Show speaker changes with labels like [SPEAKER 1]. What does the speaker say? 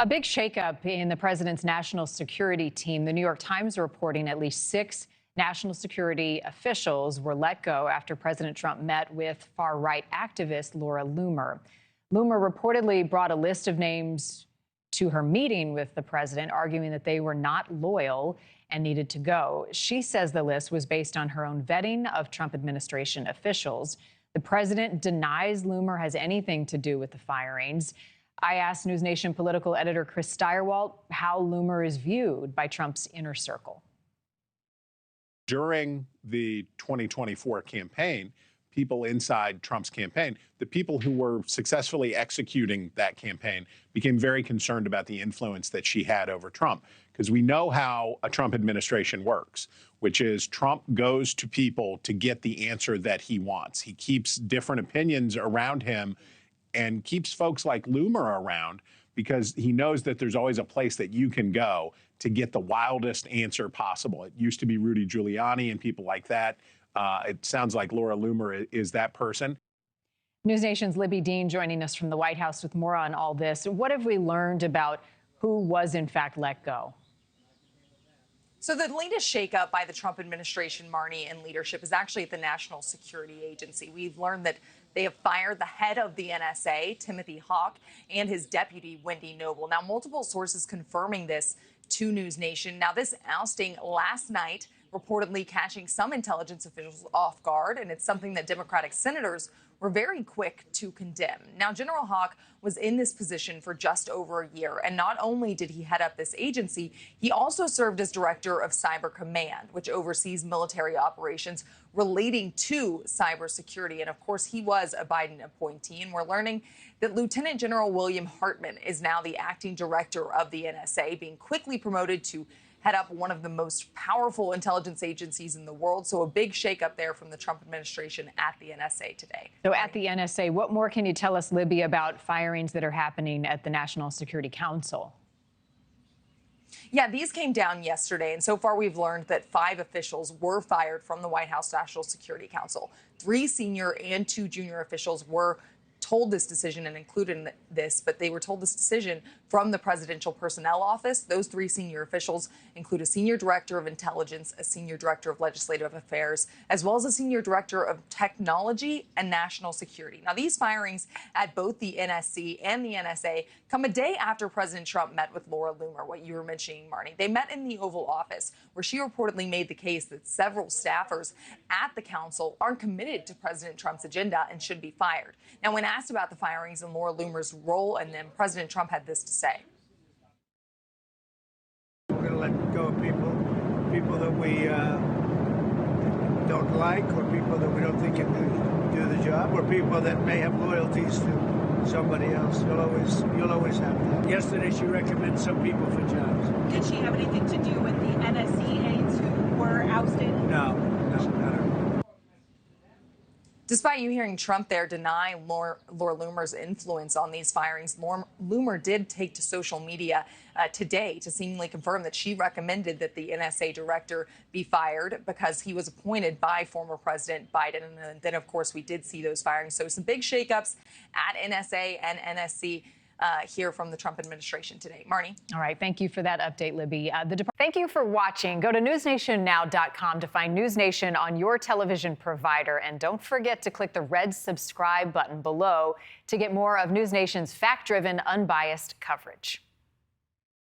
[SPEAKER 1] A big shakeup in the president's national security team. The New York Times reporting at least 6 national security officials were let go after President Trump met with far-right activist Laura Loomer. Loomer reportedly brought a list of names to her meeting with the president, arguing that they were not loyal and needed to go. She says the list was based on her own vetting of Trump administration officials. The president denies Loomer has anything to do with the firings. I asked NewsNation political editor Chris Steyerwalt how Loomer is viewed by Trump's inner circle.
[SPEAKER 2] During the 2024 campaign, people inside Trump's campaign, the people who were successfully executing that campaign, became very concerned about the influence that she had over Trump. Because we know how a Trump administration works, which is Trump goes to people to get the answer that he wants. He keeps different opinions around him and keeps folks like Loomer around because he knows that there's always a place that you can go to get the wildest answer possible. It used to be Rudy Giuliani and people like that. It sounds like Laura Loomer is that person.
[SPEAKER 1] NewsNation's Libby Dean joining us from the White House with more on all this. What have we learned about who was in fact let go?
[SPEAKER 3] So the latest shakeup by the Trump administration, Marni, and leadership is actually at the National Security Agency. We've learned that they have fired the head of the NSA, Timothy Haugh, and his deputy, Wendy Noble. Now, multiple sources confirming this to NewsNation. Now, this ousting last night reportedly catching some intelligence officials off guard, and it's something that Democratic senators were very quick to condemn. Now, General Haugh was in this position for just over a year, and not only did he head up this agency, he also served as director of Cyber Command, which oversees military operations relating to cybersecurity. And of course, he was a Biden appointee, and we're learning that Lieutenant General William Hartman is now the acting director of the NSA, being quickly promoted to head up one of the most powerful intelligence agencies in the world. So a big shakeup there from the Trump administration at the NSA today.
[SPEAKER 1] So at the NSA, what more can you tell us, Libby, about firings that are happening at the National Security Council?
[SPEAKER 3] Yeah, these came down yesterday, and so far we've learned that 5 officials were fired from the White House National Security Council. 3 senior and 2 junior officials were told this decision and included in this, but they were told this decision from the Presidential Personnel Office. Those 3 senior officials include a senior director of intelligence, a senior director of legislative affairs, as well as a senior director of technology and national security. Now, these firings at both the NSC and the NSA come a day after President Trump met with Laura Loomer, what you were mentioning, Marni. They met in the Oval Office, where she reportedly made the case that several staffers at the council aren't committed to President Trump's agenda and should be fired. Now, when asked about the firings and Laura Loomer's role in them, President Trump had this to say.
[SPEAKER 4] We're going to let go of people that we don't like, or people that we don't think can do the job, or people that may have loyalties to somebody else. You'll always have that. Yesterday, she recommended some people for jobs.
[SPEAKER 5] Did she have anything to do with the NSC aides who were ousted?
[SPEAKER 4] No, not at all.
[SPEAKER 3] Despite you hearing Trump there deny Laura Loomer's influence on these firings, Loomer did take to social media today to seemingly confirm that she recommended that the NSA director be fired because he was appointed by former President Biden. And then, of course, we did see those firings. So some big shakeups at NSA and NSC. Here from the Trump administration today. Marni.
[SPEAKER 1] All right. Thank you for that update, Libby. Thank you for watching. Go to newsnationnow.com to find NewsNation on your television provider. And don't forget to click the red subscribe button below to get more of NewsNation's fact-driven, unbiased coverage.